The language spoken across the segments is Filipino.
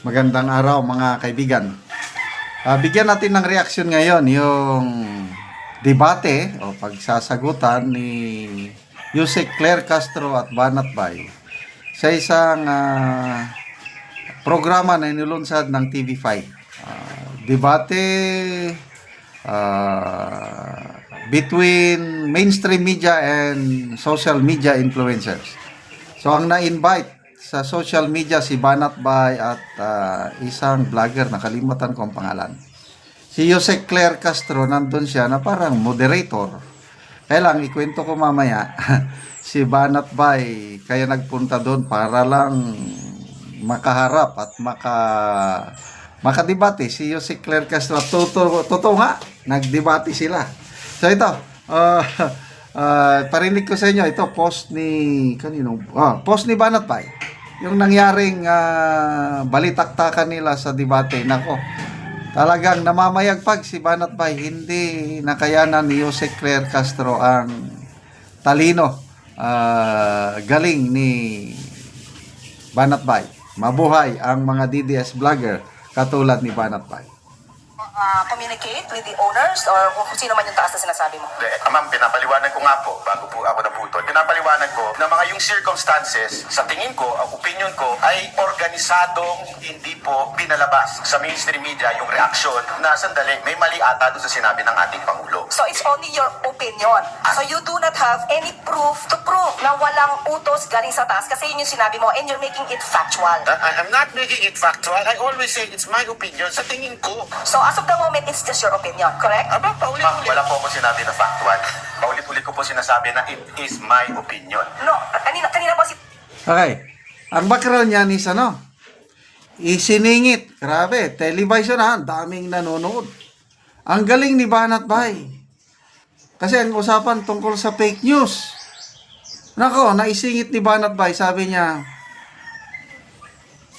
Magandang araw mga kaibigan. Bigyan natin ng reaksyon ngayon yung debate o pagsasagutan ni Yusek Claire Castro at Banat Bay sa isang programa na inilunsad ng TV5. Debate between mainstream media and social media influencers. So ang na-invite sa social media si Banat Bay at isang vlogger, nakalimutan ko ang pangalan. Si Yusek Claire Castro, nandun siya na parang moderator. Kaya lang, ikwento ko mamaya, si Banat Bay, kaya nagpunta doon para lang makaharap at makadebate si Yusek Claire Castro. Totoo nga, nagdebate sila. So ito, parinig ko sa inyo, ito post ni post ni Banat Bay. Yung nangyaring balitaktakan nila sa debate, nako, talagang namamayagpag si Banat Bay. Hindi nakayanan ni Yusek Claire Castro ang talino, galing ni Banat Bay. Mabuhay ang mga DDS vlogger katulad ni Banat Bay. Communicate with the owners or kung sino man yung taas na sinasabi mo? Ma'am, pinapaliwanag ko nga po, bago po ako naputol, pinapaliwanag ko na mga yung circumstances, sa tingin ko, ang opinion ko, ay organisadong hindi po pinalabas sa mainstream media yung reaksyon na sandali, may mali ata doon sa sinabi ng ating Pangulo. So it's only your opinion. So you do not have any proof to prove na walang utos galing sa taas kasi yun yung sinabi mo and you're making it factual. I'm not making it factual. I always say it's my opinion sa tingin ko. So as of the moment, it's just your opinion, correct? Ma'am, wala po ako sinabi na factual. Paulit-ulit ko po sinasabi na it is my opinion. No, kanina po si... Okay. Ang background niyan is isiningit. Grabe, television daming nanonood. Ang galing ni Banat Bay. Kasi ang usapan tungkol sa fake news. Nako, naisingit ni Banat Bay, sabi niya,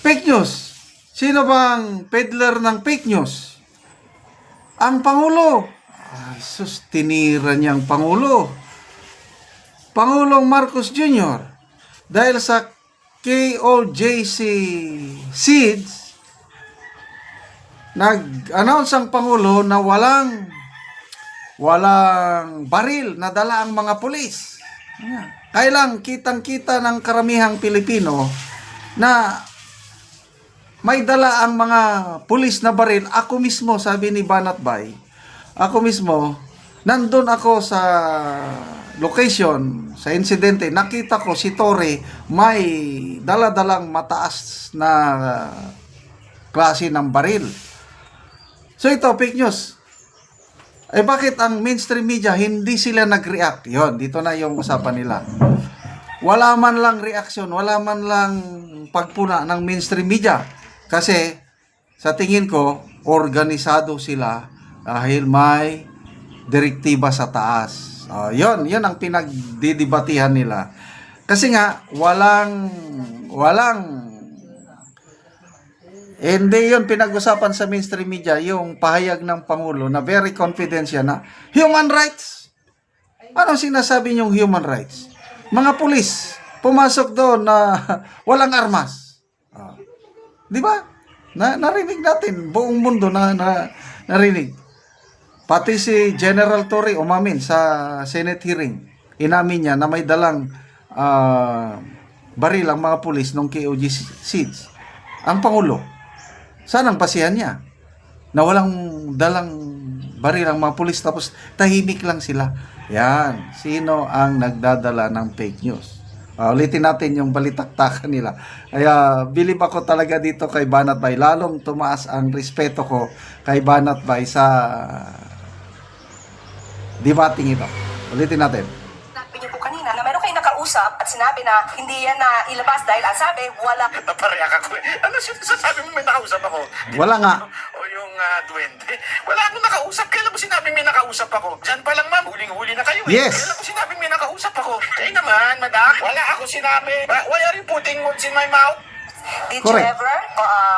fake news. Sino bang peddler ng fake news? Ang Pangulo. Ay, sus, tinira niyang Pangulo. Pangulong Marcos Jr. Dahil sa KOJC Seeds, nag-announce ang Pangulo na walang baril na dala ang mga pulis. Kaya lang, kitang-kita ng karamihang Pilipino na may dala ang mga pulis na baril. Ako mismo, sabi ni Banat Bay, ako mismo, nandun ako sa location, sa insidente, nakita ko si Torre may dala-dalang mataas na klase ng baril. So ito, fake news. Bakit ang mainstream media hindi sila nag-react? Yon, dito na yung usapan nila. Wala man lang reaksyon, wala man lang pagpuna ng mainstream media. Kasi sa tingin ko, organisado sila dahil may direktiba sa taas. Yon ang pinagdidebatihan nila. Kasi nga, hindi yun pinag-usapan sa mainstream media, yung pahayag ng Pangulo na very confident siya na human rights. Ano sinasabi niyong human rights? Mga pulis, pumasok doon na walang armas. Di ba? Narinig natin, buong mundo narinig. Pati si General Torre umamin sa Senate hearing. Inamin niya na may dalang baril ang mga pulis ng KOJ Seeds. Ang Pangulo, saan ang pasihan niya? Na walang dalang baril ang mga pulis tapos tahimik lang sila. Yan, sino ang nagdadala ng fake news? Ulitin natin yung balitaktakan nila. Kaya bilib ako talaga dito kay Banat Bay. Lalong tumaas ang respeto ko kay Banat Bay sa debating ito. Ulitin natin. Sinabi niyo po kanina na meron kayong nakausap at sinabi na hindi yan na ilabas dahil ang sabi, wala... Napareak ako eh. Ano sasabi mo may nakausap ako? Wala nga. O yung duwende. Wala akong nakausap. Kailan mo sinabing may nakausap ako? Diyan pa lang ma'am, huling-huli na kayo eh. Yes. Kailan mo sinabing may nakausap ako? Kaya naman, madam, wala ako sinabi. Why are you putting words in my mouth? Did Correct. you ever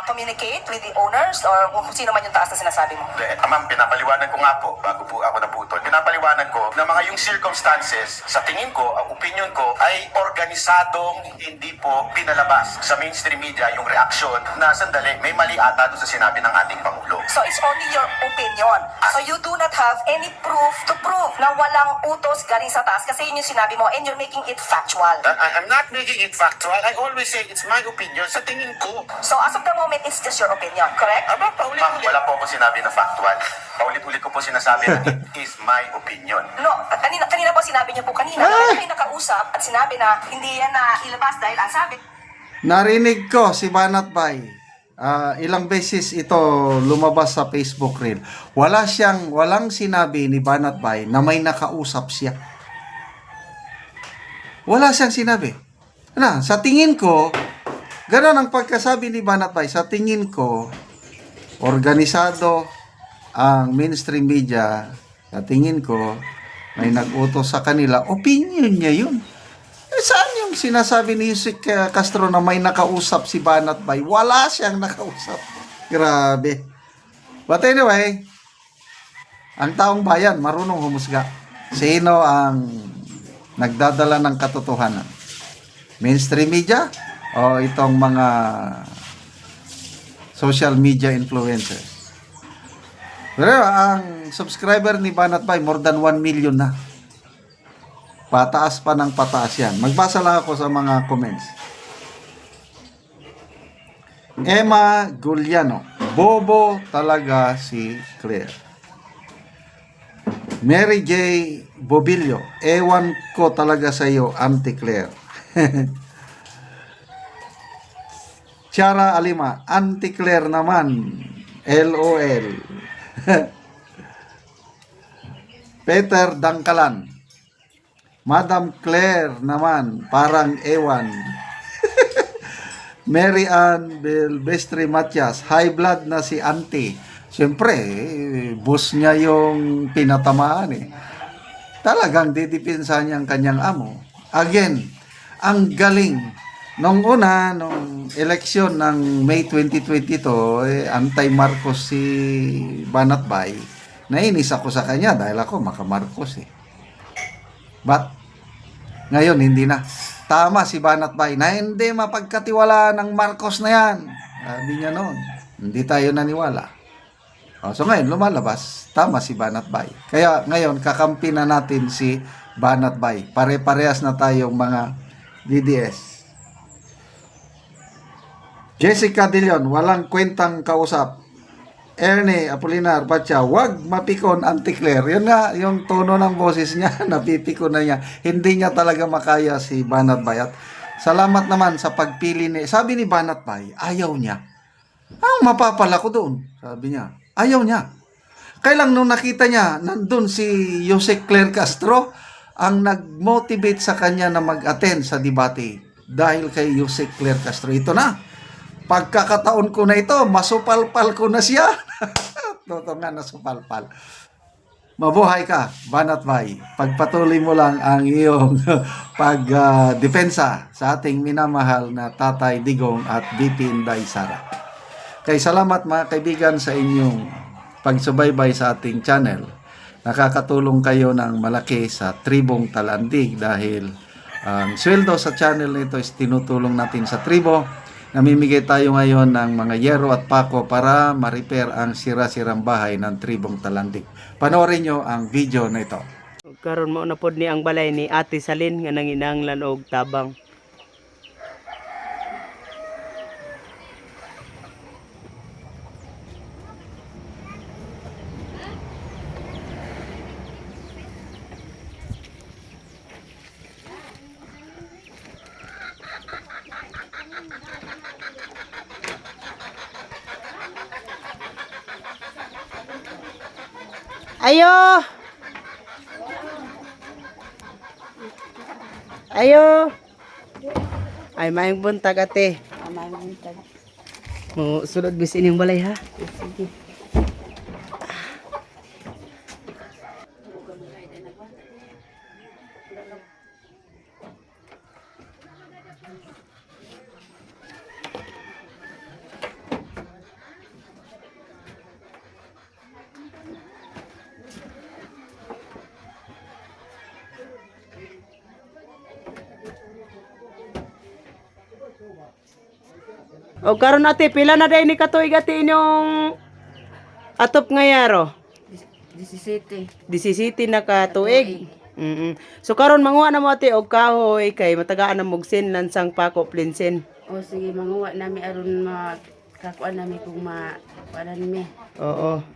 communicate with the owners or kung sino man yung taas na sinasabi mo? Ma'am, pinapaliwanag ko nga po, bago po ako naputol, pinapaliwanag ko na mga yung circumstances, sa tingin ko, ang opinion ko, ay organisadong hindi po pinalabas sa mainstream media yung reaksyon na sandali, may mali ata doon sa sinabi ng ating Pangulo. So it's only your opinion. So you do not have any proof to prove na walang utos galing sa taas kasi yun yung sinabi mo and you're making it factual. I'm not making it factual. I always say it's my opinion sa tingin ko. So as of the moment, it's just your opinion, correct? Ma'am, wala po ako sinabi na factual. Paulit-ulit ko po sinasabi na it is my opinion. No, kanina po sinabi niyo po kanina na kayo nakausap at sinabi na hindi yan na ilabas dahil ang sabi. Narinig ko si Banat Bay. Ilang beses ito lumabas sa Facebook reel. Walang sinabi ni Banat Bay na may nakausap siya. Wala siyang sinabi. Sa tingin ko, gano'n ang pagkasabi ni Banat Bay. Sa tingin ko, organisado ang mainstream media. Sa tingin ko, may nag-utos sa kanila. Opinion niya yun. Saan yung sinasabi ni Yusek Castro na may nakausap si Banat Bay? Wala siyang nakausap. Grabe. But anyway, ang taong bayan marunong humusga. Sino ang nagdadala ng katotohanan? Mainstream media o itong mga social media influencers? Pero ang subscriber ni Banat Bay more than 1 million na. Pataas pa ng pataas yan. Magbasa lang ako sa mga comments. Emma Guliano, bobo talaga si Claire. Mary J. Bobilio, ewan ko talaga sa iyo, Auntie Claire. Tiara Alima, Auntie Claire naman, LOL. Peter Dangkalan, Madam Claire naman, parang ewan. Mary Ann Belbestre Matias, high blood na si Auntie. Siyempre, boss niya yung pinatamaan eh. Talagang didipinsa niya ang kanyang amo. Again, ang galing. Nung eleksyon ng May 2022, anti-Marcos si Banat Bay. Nainis ako sa kanya dahil ako maka-Marcos eh. But, ngayon, hindi na. Tama si Banat Bay na hindi mapagkatiwalaan ng Marcos na yan. Sabi niya noon. Hindi tayo naniwala. So ngayon, lumalabas. Tama si Banat Bay. Kaya ngayon, kakampi na natin si Banat Bay. Pare-parehas na tayong mga DDS. Jessica Dillon, walang kwentang kausap. Ernie Apolinar Batya, wag mapikon Auntie Claire. Yun nga, yung tono ng boses niya, napipikon na niya. Hindi niya talaga makaya si Banat Bay. At salamat naman sa pagpili ni, sabi ni Banat Bay, ayaw niya. Ang mapapala ko doon, sabi niya. Ayaw niya. Kailang nung nakita niya, nandun si Yusek Claire Castro, ang nag-motivate sa kanya na mag-attend sa debate dahil kay Yusek Claire Castro. Ito na. Pagkakataon ko na ito, masupalpal ko na siya. Totoo nga, nasupalpal. Mabuhay ka, Banat Bay. Pagpatuloy mo lang ang iyong pagdepensa sa ating minamahal na Tatay Digong at BP Inday Sara. Kaya salamat mga kaibigan sa inyong pagsubaybay sa ating channel. Nakakatulong kayo ng malaki sa Tribong Talandig dahil ang sweldo sa channel nito is tinutulong natin sa tribo. Namimigay tayo ngayon ng mga yero at pako para ma-repair ang sira-sirang bahay ng Tribong Talandig. Panoorin nyo ang video na ito. Karon mo na pod ni ang balay ni Ate Salin nga nanginahanglan og tabang. Ayo! Ayo! Ay, maayong buntag ate. Maayong buntag. Mo sulod bis ining balay ha. Sige. O karon ate, pila na day ni katuig ate inyong atop nga yaro? 17. 17 na katuig. So karon manguha na mo ate og kahoy kay matagaan na mugsin lansang pako plinsin. O sige, manguha nami aron makakuan nami kung makuanan mi. Oo.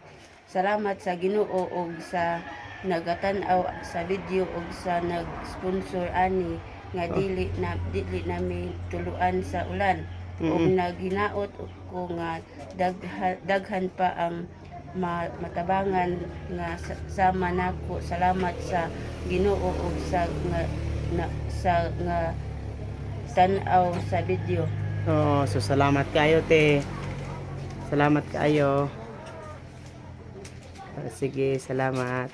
Salamat sa Ginoo og sa nagatan-aw sa video og sa nag-sponsor ani nga dili nami tuluan sa ulan. Og naghinaot ko nga daghan pa ang matabangan nga sama nako. Salamat sa Ginoo og sa nga tan-aw sa video. Oo, so salamat kayo te. Salamat kayo. Sige, salamat.